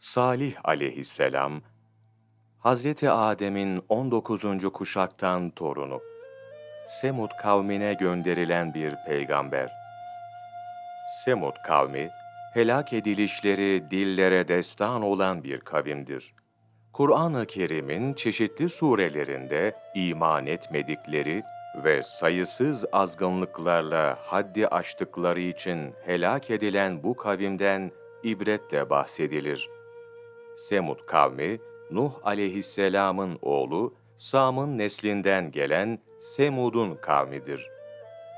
Salih aleyhisselam, Hazreti Adem'in 19. kuşaktan torunu. Semud kavmine gönderilen bir peygamber. Semud kavmi, helak edilişleri dillere destan olan bir kavimdir. Kur'an-ı Kerim'in çeşitli surelerinde iman etmedikleri ve sayısız azgınlıklarla haddi aştıkları için helak edilen bu kavimden ibretle bahsedilir. Semud kavmi, Nuh aleyhisselamın oğlu, Sam'ın neslinden gelen Semud'un kavmidir.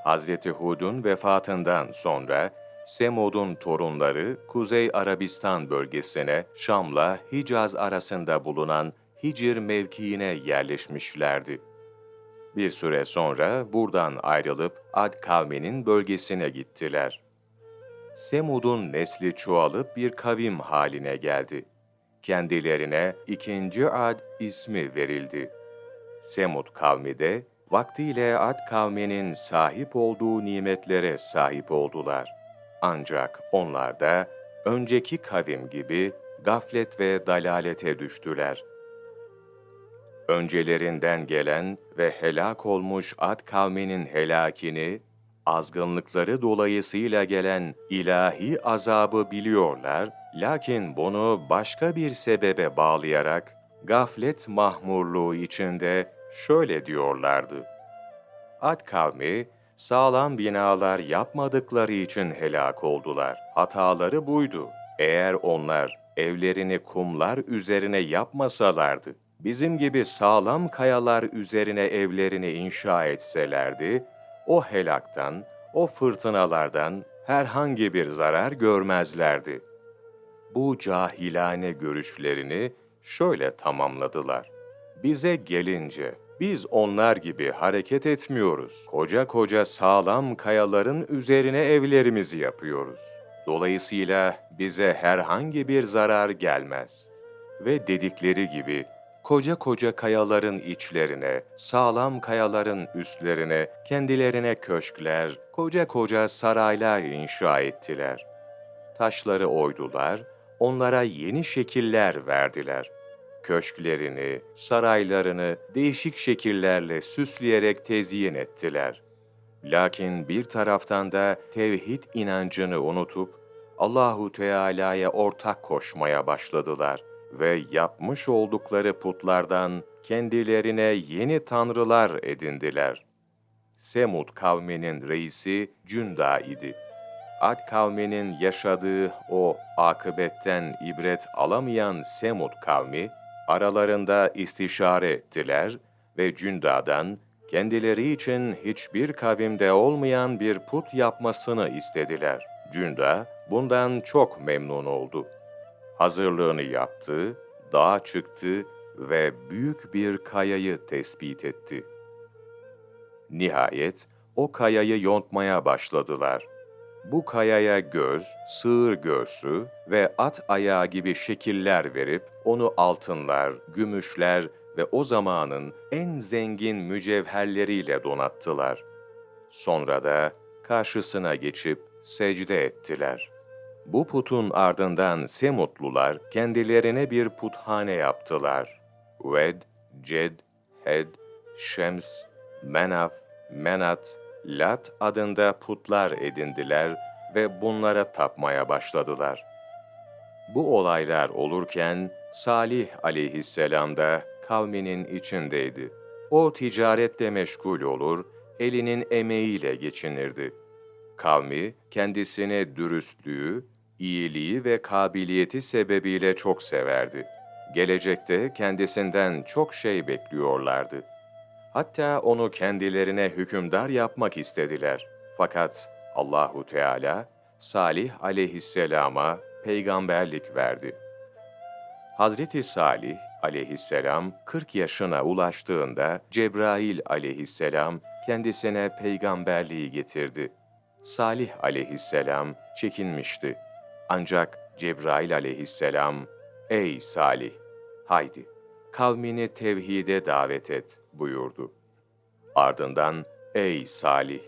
Hazreti Hud'un vefatından sonra, Semud'un torunları Kuzey Arabistan bölgesine, Şam'la Hicaz arasında bulunan Hicr mevkiine yerleşmişlerdi. Bir süre sonra buradan ayrılıp Ad kavminin bölgesine gittiler. Semud'un nesli çoğalıp bir kavim haline geldi. Kendilerine 2. Ad ismi verildi. Semud kavmi de vaktiyle Ad kavminin sahip olduğu nimetlere sahip oldular. Ancak onlar da önceki kavim gibi gaflet ve dalalete düştüler. Öncelerinden gelen ve helak olmuş Ad kavminin helakini, azgınlıkları dolayısıyla gelen ilahi azabı biliyorlar, lakin bunu başka bir sebebe bağlayarak, gaflet mahmurluğu içinde şöyle diyorlardı: Ad kavmi, sağlam binalar yapmadıkları için helak oldular. Hataları buydu. Eğer onlar evlerini kumlar üzerine yapmasalardı, bizim gibi sağlam kayalar üzerine evlerini inşa etselerdi, o helaktan, o fırtınalardan herhangi bir zarar görmezlerdi. Bu cahilane görüşlerini şöyle tamamladılar: Bize gelince, biz onlar gibi hareket etmiyoruz. Koca koca sağlam kayaların üzerine evlerimizi yapıyoruz. Dolayısıyla bize herhangi bir zarar gelmez. Ve dedikleri gibi, koca koca kayaların içlerine, sağlam kayaların üstlerine, kendilerine köşkler, koca koca saraylar inşa ettiler. Taşları oydular, onlara yeni şekiller verdiler. Köşklerini, saraylarını değişik şekillerle süsleyerek tezyin ettiler. Lakin bir taraftan da tevhid inancını unutup Allahu Teala'ya ortak koşmaya başladılar ve yapmış oldukları putlardan kendilerine yeni tanrılar edindiler. Semud kavminin reisi Cünda idi. Ad kavminin yaşadığı o akıbetten ibret alamayan Semud kavmi, aralarında istişare ettiler ve Cünda'dan kendileri için hiçbir kavimde olmayan bir put yapmasını istediler. Cünda bundan çok memnun oldu. Hazırlığını yaptı, dağa çıktı ve büyük bir kayayı tespit etti. Nihayet o kayayı yontmaya başladılar. Bu kayaya göz, sığır göğsü ve at ayağı gibi şekiller verip onu altınlar, gümüşler ve o zamanın en zengin mücevherleriyle donattılar. Sonra da karşısına geçip secde ettiler. Bu putun ardından Semutlular kendilerine bir puthane yaptılar. Ved, Ced, Hed, Şems, Menaf, Menat, Lat adında putlar edindiler ve bunlara tapmaya başladılar. Bu olaylar olurken Salih aleyhisselam da kavminin içindeydi. O ticaretle meşgul olur, elinin emeğiyle geçinirdi. Kavmi kendisini dürüstlüğü, iyiliği ve kabiliyeti sebebiyle çok severdi. Gelecekte kendisinden çok şey bekliyorlardı. Hatta onu kendilerine hükümdar yapmak istediler. Fakat Allahu Teala Salih aleyhisselama peygamberlik verdi. Hazreti Salih aleyhisselam 40 yaşına ulaştığında Cebrail aleyhisselam kendisine peygamberliği getirdi. Salih aleyhisselam çekinmişti. Ancak Cebrail aleyhisselam, "Ey Salih, haydi, kavmini tevhide davet et," buyurdu. Ardından, "Ey Salih,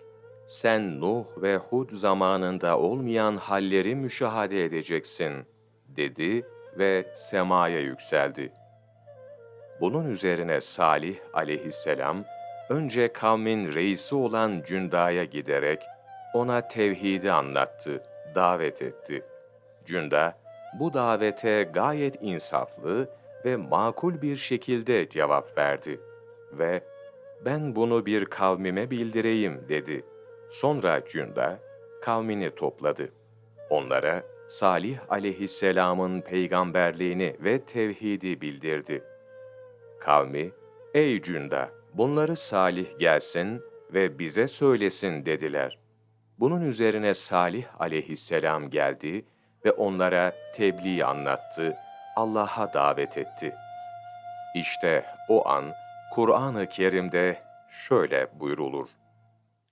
sen Nuh ve Hud zamanında olmayan halleri müşahede edeceksin," dedi ve semaya yükseldi. Bunun üzerine Salih aleyhisselam, önce kavmin reisi olan Cünda'ya giderek ona tevhidi anlattı, davet etti. Cünda, bu davete gayet insaflı ve makul bir şekilde cevap verdi ve "Ben bunu bir kavmime bildireyim." dedi. Sonra Cünda, kavmini topladı. Onlara Salih aleyhisselamın peygamberliğini ve tevhidi bildirdi. Kavmi, "Ey Cünda, bunları Salih gelsin ve bize söylesin." dediler. Bunun üzerine Salih aleyhisselam geldi ve onlara tebliğ anlattı, Allah'a davet etti. İşte o an Kur'an-ı Kerim'de şöyle buyrulur: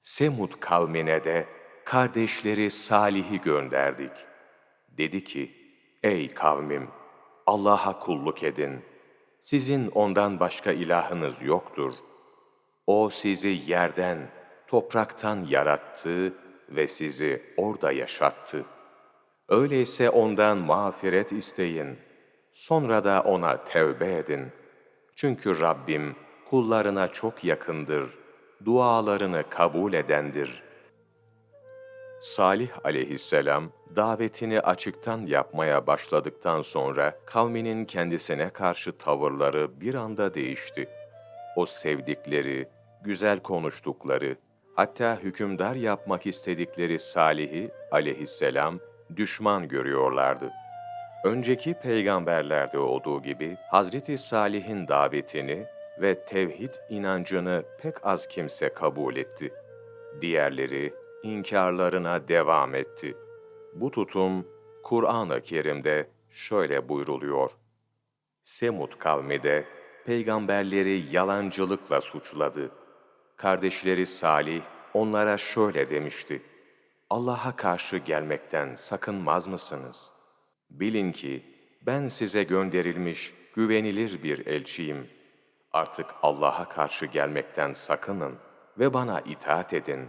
Semud kavmine de kardeşleri Salih'i gönderdik. Dedi ki, ey kavmim, Allah'a kulluk edin. Sizin ondan başka ilahınız yoktur. O sizi yerden, topraktan yarattı ve sizi orada yaşattı. Öyleyse ondan mağfiret isteyin. Sonra da ona tevbe edin. Çünkü Rabbim kullarına çok yakındır, dualarını kabul edendir. Salih aleyhisselam, davetini açıktan yapmaya başladıktan sonra kavminin kendisine karşı tavırları bir anda değişti. O sevdikleri, güzel konuştukları, hatta hükümdar yapmak istedikleri Salih'i aleyhisselam düşman görüyorlardı. Önceki peygamberlerde olduğu gibi Hazreti Salih'in davetini ve tevhid inancını pek az kimse kabul etti. Diğerleri inkarlarına devam etti. Bu tutum Kur'an-ı Kerim'de şöyle buyruluyor: Semud kavmi de peygamberleri yalancılıkla suçladı. Kardeşleri Salih onlara şöyle demişti: Allah'a karşı gelmekten sakınmaz mısınız? Bilin ki ben size gönderilmiş güvenilir bir elçiyim. Artık Allah'a karşı gelmekten sakının ve bana itaat edin.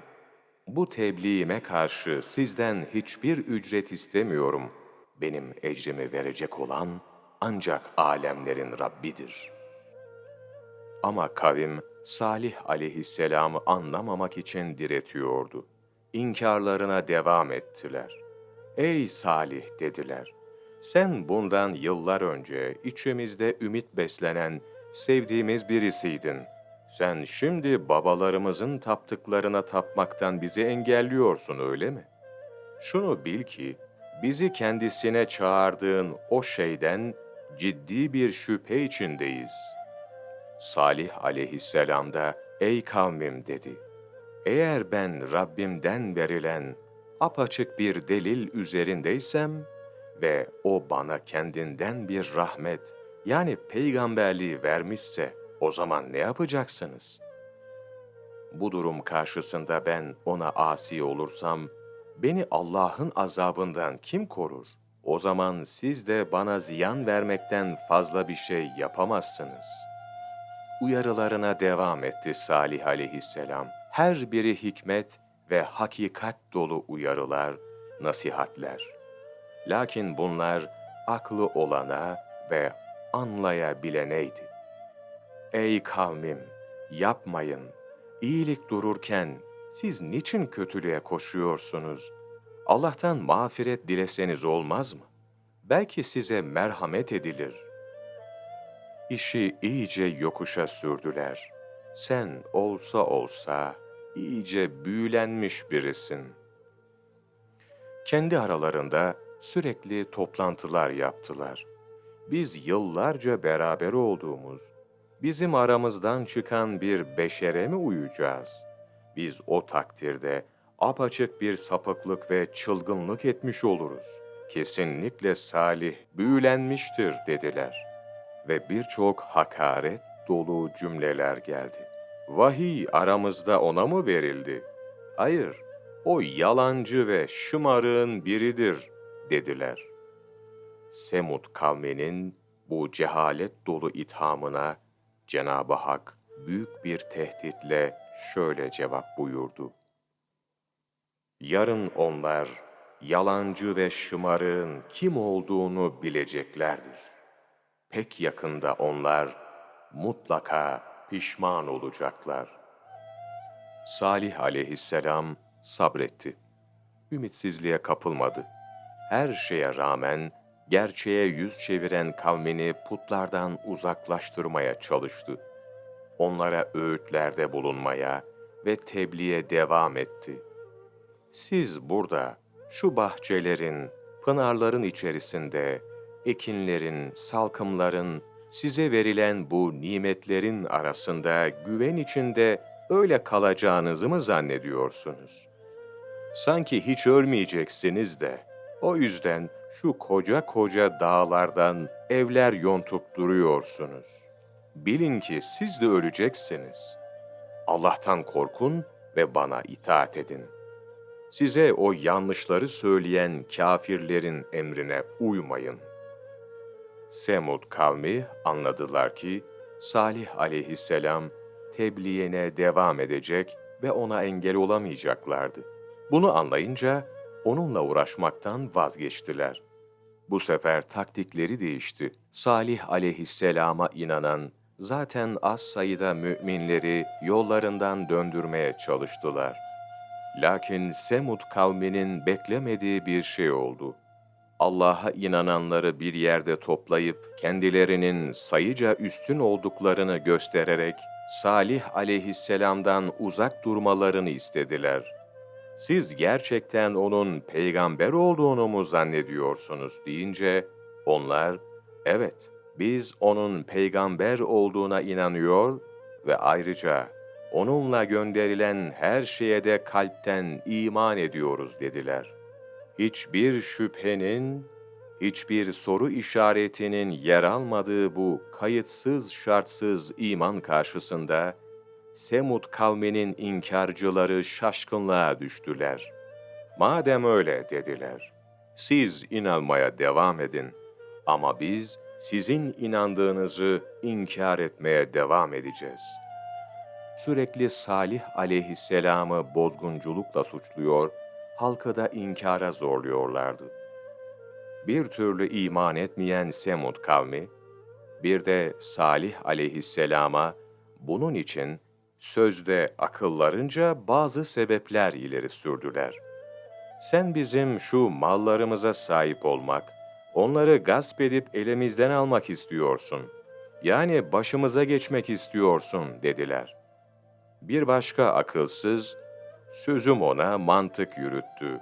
Bu tebliğime karşı sizden hiçbir ücret istemiyorum. Benim ecrimi verecek olan ancak alemlerin Rabbidir. Ama kavim Salih aleyhisselamı anlamamak için diretiyordu. İnkarlarına devam ettiler. Ey Salih dediler, sen bundan yıllar önce içimizde ümit beslenen, sevdiğimiz birisiydin. Sen şimdi babalarımızın taptıklarına tapmaktan bizi engelliyorsun, öyle mi? Şunu bil ki, bizi kendisine çağırdığın o şeyden ciddi bir şüphe içindeyiz. Salih aleyhisselam da, ey kavmim dedi, eğer ben Rabbimden verilen apaçık bir delil üzerindeysem ve o bana kendinden bir rahmet, yani peygamberliği vermişse, o zaman ne yapacaksınız? Bu durum karşısında ben ona asi olursam, beni Allah'ın azabından kim korur? O zaman siz de bana ziyan vermekten fazla bir şey yapamazsınız. Uyarılarına devam etti Salih aleyhisselam. Her biri hikmet ve hakikat dolu uyarılar, nasihatler. Lakin bunlar aklı olana ve anlayabileneydi. Ey kavmim, yapmayın. İyilik dururken siz niçin kötülüğe koşuyorsunuz? Allah'tan mağfiret dileseniz olmaz mı? Belki size merhamet edilir. İşi iyice yokuşa sürdüler. Sen olsa olsa iyice büyülenmiş birisin. Kendi aralarında sürekli toplantılar yaptılar. Biz yıllarca beraber olduğumuz, bizim aramızdan çıkan bir beşere mi uyacağız? Biz o takdirde apaçık bir sapıklık ve çılgınlık etmiş oluruz. Kesinlikle Salih büyülenmiştir dediler. Ve birçok hakaret dolu cümleler geldi. Vahiy aramızda ona mı verildi? Hayır, o yalancı ve şımarığın biridir dediler. Semud kavminin bu cehalet dolu ithamına Cenab-ı Hak büyük bir tehditle şöyle cevap buyurdu: Yarın onlar yalancı ve şımarığın kim olduğunu bileceklerdir. Pek yakında onlar mutlaka pişman olacaklar. Salih aleyhisselam sabretti. Ümitsizliğe kapılmadı. Her şeye rağmen gerçeğe yüz çeviren kavmini putlardan uzaklaştırmaya çalıştı. Onlara öğütlerde bulunmaya ve tebliğe devam etti. Siz burada, şu bahçelerin, pınarların içerisinde, ekinlerin, salkımların, size verilen bu nimetlerin arasında güven içinde öyle kalacağınızı mı zannediyorsunuz? Sanki hiç ölmeyeceksiniz de, o yüzden şu koca koca dağlardan evler yontup duruyorsunuz. Bilin ki siz de öleceksiniz. Allah'tan korkun ve bana itaat edin. Size o yanlışları söyleyen kâfirlerin emrine uymayın. Semud kavmi anladılar ki Salih aleyhisselam tebliğine devam edecek ve ona engel olamayacaklardı. Bunu anlayınca onunla uğraşmaktan vazgeçtiler. Bu sefer taktikleri değişti. Salih aleyhisselama inanan zaten az sayıda müminleri yollarından döndürmeye çalıştılar. Lakin Semud kavminin beklemediği bir şey oldu. Allah'a inananları bir yerde toplayıp kendilerinin sayıca üstün olduklarını göstererek Salih aleyhisselamdan uzak durmalarını istediler. Siz gerçekten onun peygamber olduğunu mu zannediyorsunuz deyince onlar, evet biz onun peygamber olduğuna inanıyor ve ayrıca onunla gönderilen her şeye de kalpten iman ediyoruz dediler. Hiçbir şüphenin, hiçbir soru işaretinin yer almadığı bu kayıtsız şartsız iman karşısında, Semud kavminin inkarcıları şaşkınlığa düştüler. Madem öyle dediler, siz inanmaya devam edin ama biz sizin inandığınızı inkar etmeye devam edeceğiz. Sürekli Salih aleyhisselamı bozgunculukla suçluyor, halkı da inkara zorluyorlardı. Bir türlü iman etmeyen Semud kavmi, bir de Salih aleyhisselama bunun için sözde akıllarınca bazı sebepler ileri sürdüler. Sen bizim şu mallarımıza sahip olmak, onları gasp edip elimizden almak istiyorsun. Yani başımıza geçmek istiyorsun dediler. Bir başka akılsız, sözüm ona mantık yürüttü.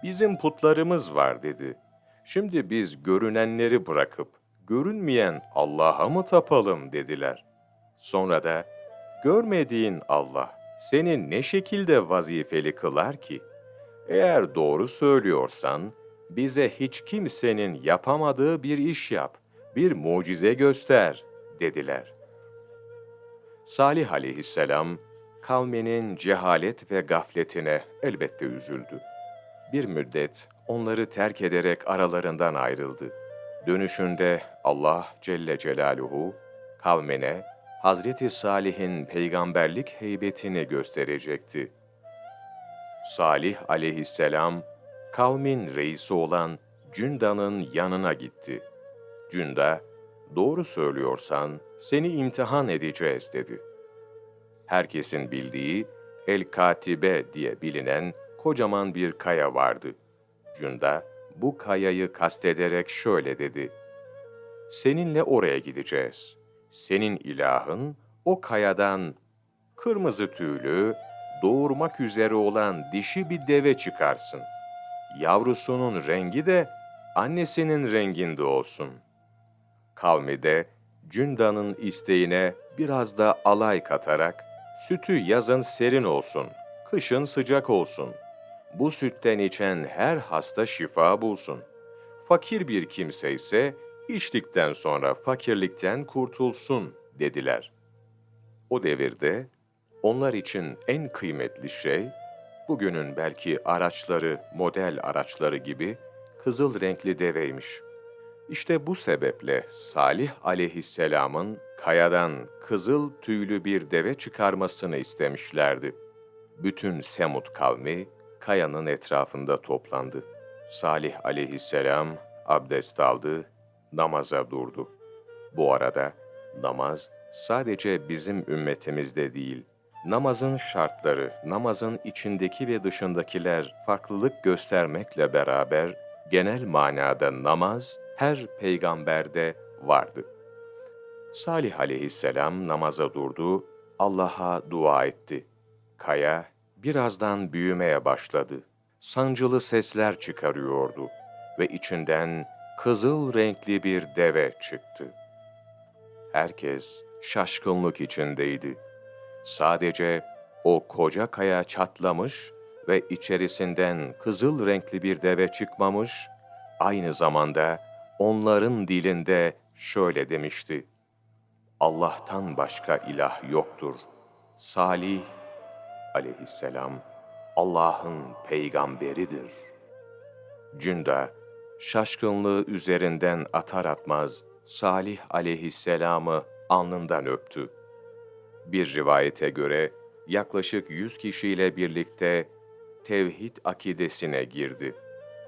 Bizim putlarımız var dedi. Şimdi biz görünenleri bırakıp, görünmeyen Allah'a mı tapalım dediler. Sonra da, görmediğin Allah seni ne şekilde vazifeli kılar ki? Eğer doğru söylüyorsan, bize hiç kimsenin yapamadığı bir iş yap, bir mucize göster dediler. Salih aleyhisselam, kavminin cehalet ve gafletine elbette üzüldü. Bir müddet onları terk ederek aralarından ayrıldı. Dönüşünde Allah Celle Celaluhu kavmine Hazreti Salih'in peygamberlik heybetini gösterecekti. Salih aleyhisselam kavmin reisi olan Cünda'nın yanına gitti. Cünda, doğru söylüyorsan seni imtihan edeceğiz dedi. Herkesin bildiği El-Katibe diye bilinen kocaman bir kaya vardı. Cunda bu kayayı kastederek şöyle dedi: seninle oraya gideceğiz. Senin ilahın o kayadan kırmızı tüylü, doğurmak üzere olan dişi bir deve çıkarsın. Yavrusunun rengi de annesinin renginde olsun. Kavmi de Cünda'nın isteğine biraz da alay katarak, sütü yazın serin olsun, kışın sıcak olsun. Bu sütten içen her hasta şifa bulsun. Fakir bir kimse ise içtikten sonra fakirlikten kurtulsun dediler. O devirde onlar için en kıymetli şey, bugünün belki araçları, model araçları gibi kızıl renkli deveymiş. İşte bu sebeple Salih aleyhisselamın kayadan kızıl tüylü bir deve çıkarmasını istemişlerdi. Bütün Semud kavmi kayanın etrafında toplandı. Salih aleyhisselam abdest aldı, namaza durdu. Bu arada namaz sadece bizim ümmetimizde değil, namazın şartları, namazın içindeki ve dışındakiler farklılık göstermekle beraber genel manada namaz her peygamberde vardı. Salih aleyhisselam namaza durdu, Allah'a dua etti. Kaya birazdan büyümeye başladı. Sancılı sesler çıkarıyordu ve içinden kızıl renkli bir deve çıktı. Herkes şaşkınlık içindeydi. Sadece o koca kaya çatlamış ve içerisinden kızıl renkli bir deve çıkmamış, aynı zamanda onların dilinde şöyle demişti: Allah'tan başka ilah yoktur. Salih aleyhisselam Allah'ın peygamberidir. Cunda şaşkınlığı üzerinden atar atmaz Salih aleyhisselamı alnından öptü. Bir rivayete göre yaklaşık 100 kişiyle birlikte tevhid akidesine girdi.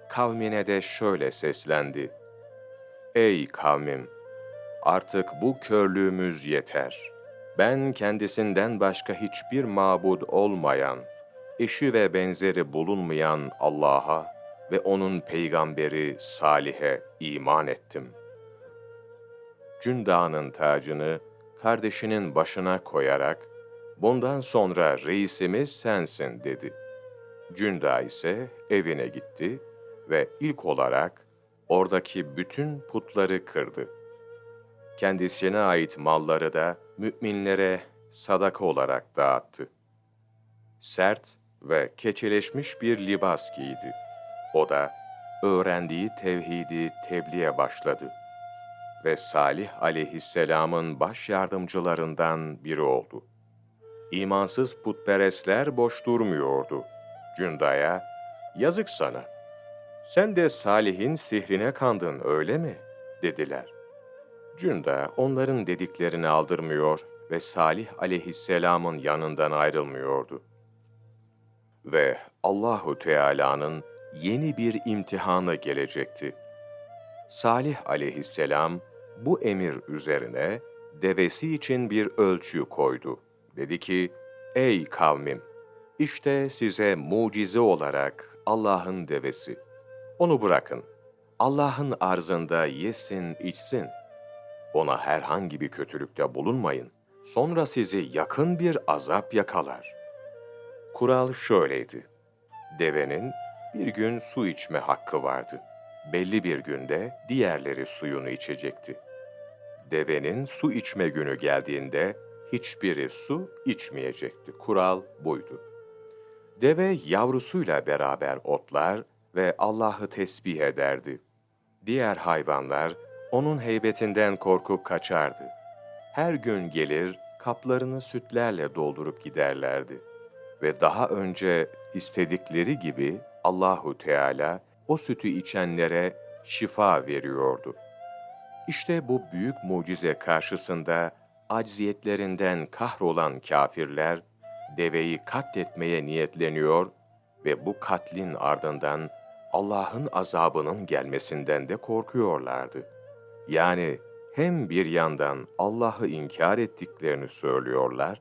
Kavmine de şöyle seslendi: Ey kavmim! Artık bu körlüğümüz yeter. Ben kendisinden başka hiçbir mabud olmayan, eşi ve benzeri bulunmayan Allah'a ve O'nun peygamberi Salih'e iman ettim. Cünda'nın tacını kardeşinin başına koyarak, bundan sonra reisimiz sensin dedi. Cünda ise evine gitti ve ilk olarak oradaki bütün putları kırdı. Kendisine ait malları da müminlere sadaka olarak dağıttı. Sert ve keçeleşmiş bir libas giydi. O da öğrendiği tevhidi tebliğe başladı ve Salih aleyhisselamın baş yardımcılarından biri oldu. İmansız putperestler boş durmuyordu. Cünda'ya, yazık sana, sen de Salih'in sihrine kandın öyle mi? Dediler. Cünda onların dediklerini aldırmıyor ve Salih aleyhisselamın yanından ayrılmıyordu. Ve Allahu Teala'nın yeni bir imtihanı gelecekti. Salih aleyhisselam bu emir üzerine devesi için bir ölçü koydu. Dedi ki, ey kavmim! İşte size mucize olarak Allah'ın devesi. Onu bırakın. Allah'ın arzında yesin, içsin. Ona herhangi bir kötülükte bulunmayın. Sonra sizi yakın bir azap yakalar. Kural şöyleydi. Devenin bir gün su içme hakkı vardı. Belli bir günde diğerleri suyunu içecekti. Devenin su içme günü geldiğinde hiçbiri su içmeyecekti. Kural buydu. Deve yavrusuyla beraber otlar ve Allah'ı tesbih ederdi. Diğer hayvanlar onun heybetinden korkup kaçardı. Her gün gelir, kaplarını sütlerle doldurup giderlerdi. Ve daha önce istedikleri gibi Allahu Teala o sütü içenlere şifa veriyordu. İşte bu büyük mucize karşısında acziyetlerinden kahrolan kâfirler, deveyi katletmeye niyetleniyor ve bu katlin ardından Allah'ın azabının gelmesinden de korkuyorlardı. Yani hem bir yandan Allah'ı inkar ettiklerini söylüyorlar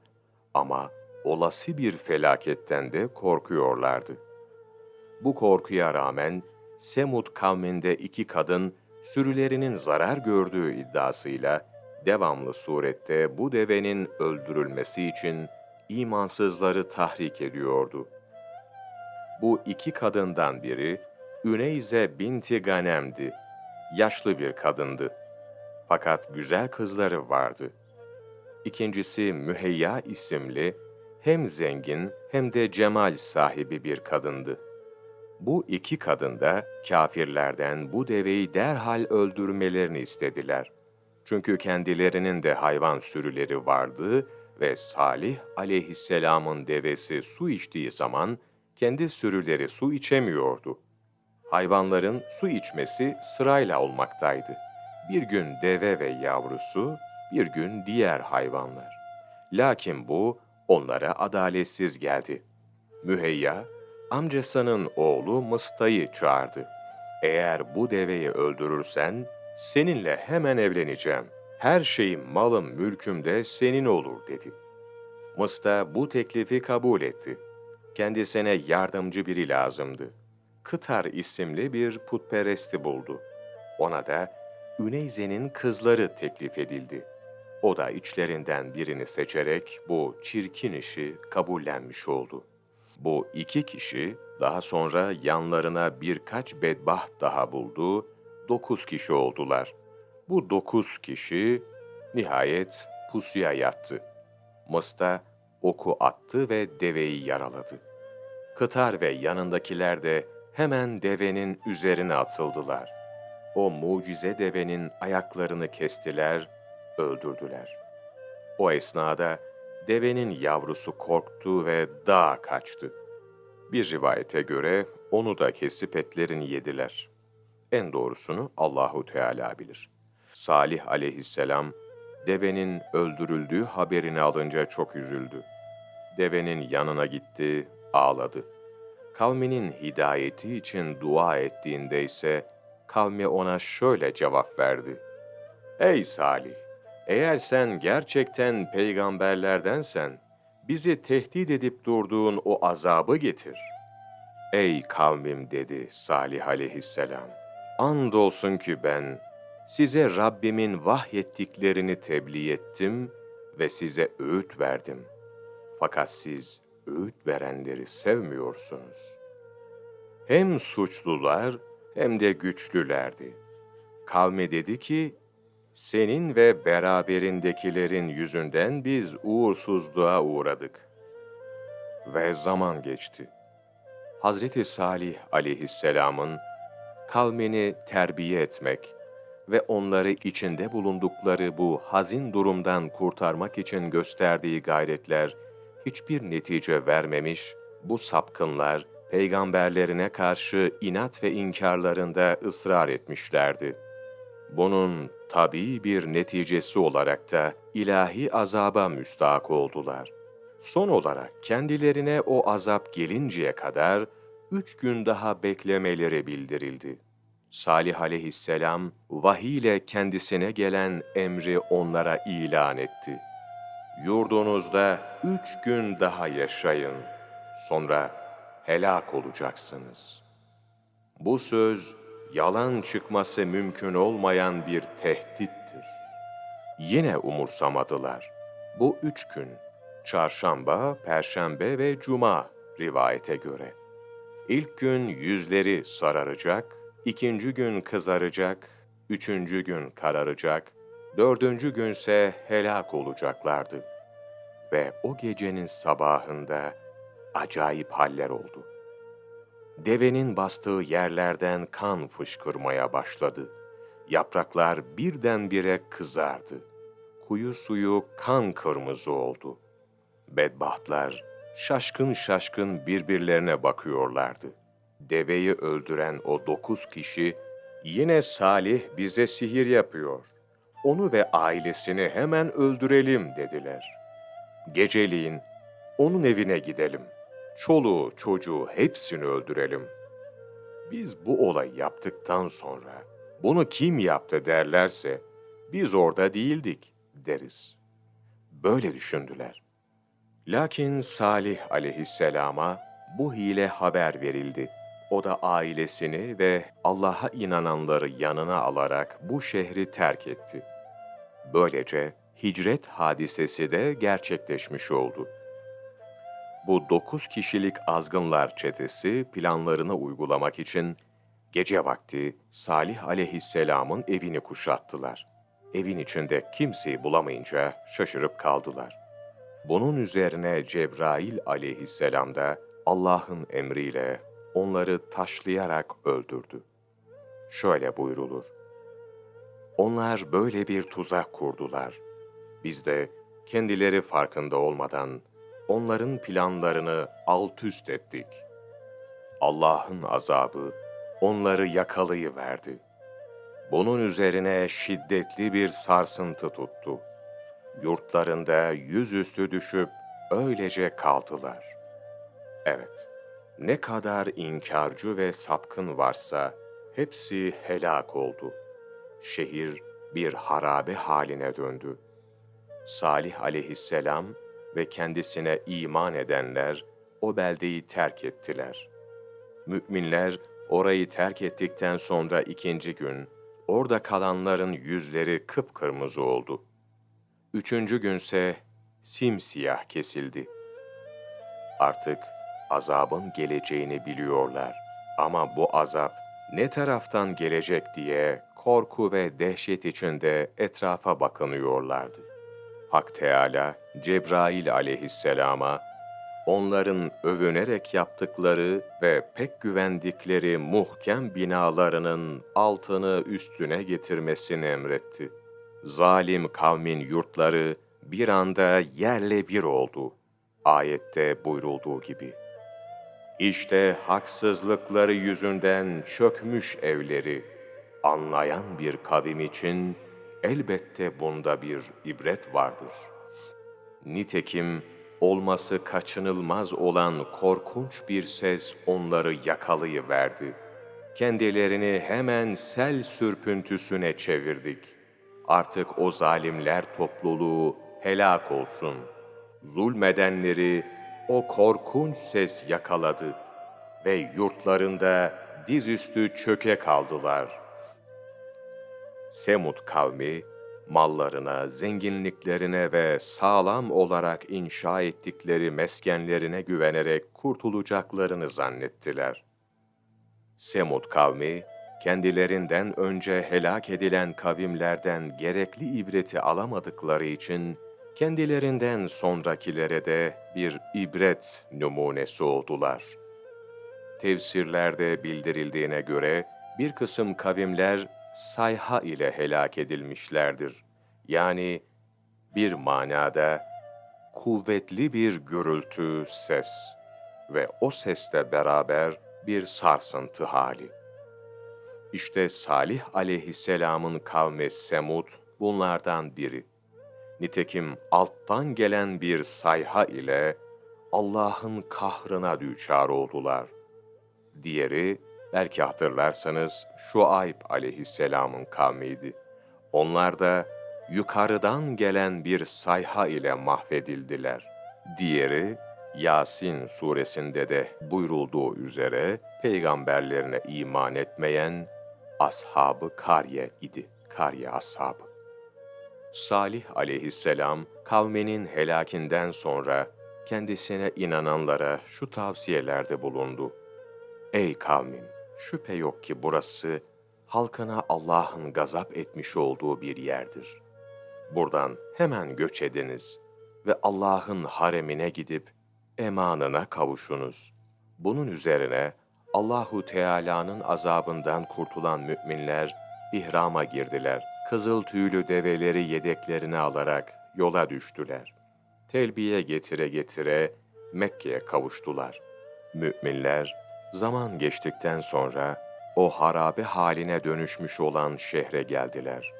ama olası bir felaketten de korkuyorlardı. Bu korkuya rağmen Semud kavminde 2 kadın sürülerinin zarar gördüğü iddiasıyla devamlı surette bu devenin öldürülmesi için imansızları tahrik ediyordu. Bu 2 kadından biri Üneyze binti Ganem'di. Yaşlı bir kadındı. Fakat güzel kızları vardı. İkincisi Müheyya isimli, hem zengin hem de cemal sahibi bir kadındı. Bu 2 kadın da kâfirlerden bu deveyi derhal öldürmelerini istediler. Çünkü kendilerinin de hayvan sürüleri vardı ve Salih aleyhisselamın devesi su içtiği zaman kendi sürüleri su içemiyordu. Hayvanların su içmesi sırayla olmaktaydı. Bir gün deve ve yavrusu, bir gün diğer hayvanlar. Lakin bu onlara adaletsiz geldi. Müheyya, amcasının oğlu Mısta'yı çağırdı. eğer bu deveyi öldürürsen seninle hemen evleneceğim. Her şeyim, malım, mülküm de senin olur dedi. Mısta bu teklifi kabul etti. Kendisine yardımcı biri lazımdı. Kıtar isimli bir putperesti buldu. Ona da Üneyze'nin kızları teklif edildi. O da içlerinden birini seçerek bu çirkin işi kabullenmiş oldu. Bu iki kişi daha sonra yanlarına birkaç bedbaht daha buldu, 9 kişi oldular. Bu 9 kişi nihayet pusuya yattı. Mısta oku attı ve deveyi yaraladı. Kıtar ve yanındakiler de hemen devenin üzerine atıldılar. O mucize devenin ayaklarını kestiler, öldürdüler. O esnada devenin yavrusu korktu ve dağa kaçtı. Bir rivayete göre onu da kesip etlerini yediler. En doğrusunu Allahu Teala bilir. Salih aleyhisselam devenin öldürüldüğü haberini alınca çok üzüldü. Devenin yanına gitti, ağladı. Kavminin hidayeti için dua ettiğinde ise kavmi ona şöyle cevap verdi: Ey Salih! Eğer sen gerçekten peygamberlerdensen, bizi tehdit edip durduğun o azabı getir. Ey kavmim dedi Salih aleyhisselam. Andolsun ki ben size Rabbimin vahyettiklerini tebliğ ettim ve size öğüt verdim. Fakat siz öğüt verenleri sevmiyorsunuz. Hem suçlular hem de güçlülerdi. Kavmi dedi ki, senin ve beraberindekilerin yüzünden biz uğursuzluğa uğradık. Ve zaman geçti. Hazreti Salih aleyhisselamın kavmini terbiye etmek ve onları içinde bulundukları bu hazin durumdan kurtarmak için gösterdiği gayretler hiçbir netice vermemiş, bu sapkınlar peygamberlerine karşı inat ve inkarlarında ısrar etmişlerdi. Bunun tabii bir neticesi olarak da ilahi azaba müstahak oldular. Son olarak kendilerine o azap gelinceye kadar 3 gün daha beklemeleri bildirildi. Salih aleyhisselam vahiy ile kendisine gelen emri onlara ilan etti. Yurdunuzda 3 gün daha yaşayın, sonra helak olacaksınız. Bu söz yalan çıkması mümkün olmayan bir tehdittir. Yine umursamadılar. Bu 3 gün, çarşamba, perşembe ve cuma rivayete göre. İlk gün yüzleri sararacak, ikinci gün kızaracak, üçüncü gün kararacak, dördüncü günse helak olacaklardı. Ve o gecenin sabahında acayip haller oldu. Devenin bastığı yerlerden kan fışkırmaya başladı. Yapraklar birdenbire kızardı. Kuyu suyu kan kırmızı oldu. Bedbahtlar şaşkın şaşkın birbirlerine bakıyorlardı. Deveyi öldüren o 9 kişi, yine Salih bize sihir yapıyor. Onu ve ailesini hemen öldürelim dediler. Geceliğin onun evine gidelim. Çoluğu, çocuğu hepsini öldürelim. Biz bu olayı yaptıktan sonra bunu kim yaptı derlerse biz orada değildik deriz. Böyle düşündüler. Lakin Salih aleyhisselama bu hile haber verildi. O da ailesini ve Allah'a inananları yanına alarak bu şehri terk etti. Böylece hicret hadisesi de gerçekleşmiş oldu. Bu 9 kişilik azgınlar çetesi planlarını uygulamak için gece vakti Salih aleyhisselamın evini kuşattılar. Evin içinde kimseyi bulamayınca şaşırıp kaldılar. Bunun üzerine Cebrail aleyhisselam da Allah'ın emriyle onları taşlayarak öldürdü. Şöyle buyrulur: onlar böyle bir tuzak kurdular. Biz de kendileri farkında olmadan onların planlarını alt üst ettik. Allah'ın azabı onları yakalayıverdi. Bunun üzerine şiddetli bir sarsıntı tuttu. Yurtlarında yüzüstü düşüp öylece kaldılar. Evet, ne kadar inkarcı ve sapkın varsa Hepsi helak oldu. Şehir bir harabe haline döndü. Salih aleyhisselam ve kendisine iman edenler o beldeyi terk ettiler. Müminler orayı terk ettikten sonra ikinci gün, orada kalanların yüzleri kıpkırmızı oldu. Üçüncü günse simsiyah kesildi. Artık azabın geleceğini biliyorlar. Ama bu azap ne taraftan gelecek diye korku ve dehşet içinde etrafa bakınıyorlardı. Hak Teâlâ, Cebrail aleyhisselama, onların övünerek yaptıkları ve pek güvendikleri muhkem binalarının altını üstüne getirmesini emretti. Zalim kavmin yurtları bir anda yerle bir oldu. Ayette buyrulduğu gibi. İşte haksızlıkları yüzünden çökmüş evleri, anlayan bir kavim için elbette bunda bir ibret vardır. Nitekim olması kaçınılmaz olan korkunç bir ses onları yakalayıverdi. Kendilerini hemen sel sürpüntüsüne çevirdik. Artık o zalimler topluluğu helak olsun. Zulmedenleri o korkunç ses yakaladı ve yurtlarında dizüstü çöke kaldılar. Semud kavmi, mallarına, zenginliklerine ve sağlam olarak inşa ettikleri meskenlerine güvenerek kurtulacaklarını zannettiler. Semud kavmi, kendilerinden önce helak edilen kavimlerden gerekli ibreti alamadıkları için, kendilerinden sonrakilere de bir ibret numunesi oldular. Tefsirlerde bildirildiğine göre, bir kısım kavimler sayha ile helak edilmişlerdir. Yani bir manada kuvvetli bir gürültü, ses ve o sesle beraber bir sarsıntı hali. İşte Salih aleyhisselamın kavmi Semud bunlardan biri. Nitekim alttan gelen bir sayha ile Allah'ın kahrına düçar oldular. Diğeri, belki hatırlarsanız Şuayb aleyhisselamın kavmiydi. Onlar da yukarıdan gelen bir sayha ile mahvedildiler. Diğeri, Yasin suresinde de buyrulduğu üzere peygamberlerine iman etmeyen ashab-ı Karye idi. Karye ashabı. Salih aleyhisselam kavminin helakinden sonra kendisine inananlara şu tavsiyelerde bulundu. Ey kavmim! Şüphe yok ki burası halkına Allah'ın gazap etmiş olduğu bir yerdir. Buradan hemen göç ediniz ve Allah'ın haremine gidip emanına kavuşunuz. Bunun üzerine Allahu Teala'nın azabından kurtulan müminler ihrama girdiler. Kızıl tüylü develeri yedeklerine alarak yola düştüler. Telbiye getire getire Mekke'ye kavuştular. Müminler zaman geçtikten sonra o harabe haline dönüşmüş olan şehre geldiler.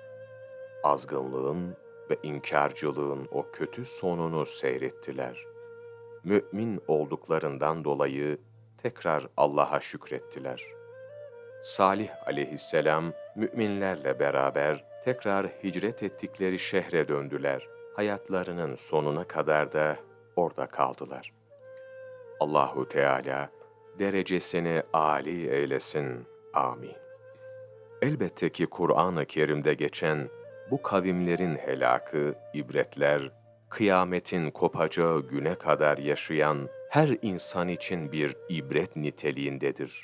Azgınlığın ve inkarcılığın o kötü sonunu seyrettiler. Mümin olduklarından dolayı tekrar Allah'a şükrettiler. Salih aleyhisselam müminlerle beraber tekrar hicret ettikleri şehre döndüler. Hayatlarının sonuna kadar da orada kaldılar. Allahu Teala derecesini âli eylesin. Amin. Elbette ki Kur'an-ı Kerim'de geçen bu kavimlerin helakı, ibretler, kıyametin kopacağı güne kadar yaşayan her insan için bir ibret niteliğindedir.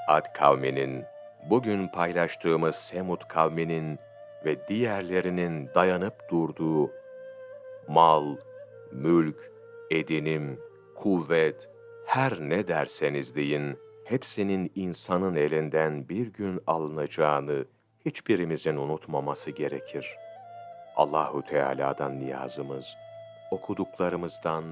Ad kavminin, bugün paylaştığımız Semud kavminin ve diğerlerinin dayanıp durduğu mal, mülk, edinim, kuvvet, her ne derseniz deyin, hepsinin insanın elinden bir gün alınacağını hiçbirimizin unutmaması gerekir. Allahu Teala'dan niyazımız, okuduklarımızdan,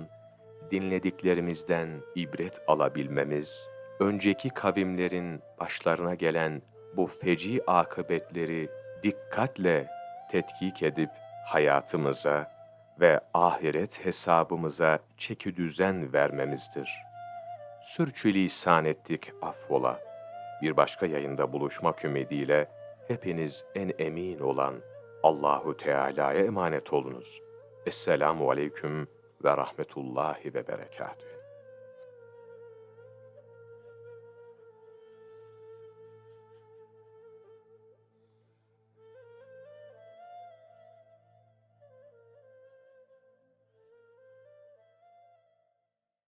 dinlediklerimizden ibret alabilmemiz, önceki kavimlerin başlarına gelen bu feci akıbetleri dikkatle tetkik edip hayatımıza ve ahiret hesabımıza çekidüzen vermemizdir. Sürçülisan ettik affola. Bir başka yayında buluşmak ümidiyle hepiniz en emin olan Allahu Teala'ya emanet olunuz. Esselamu aleyküm ve rahmetullahi ve berekatühü.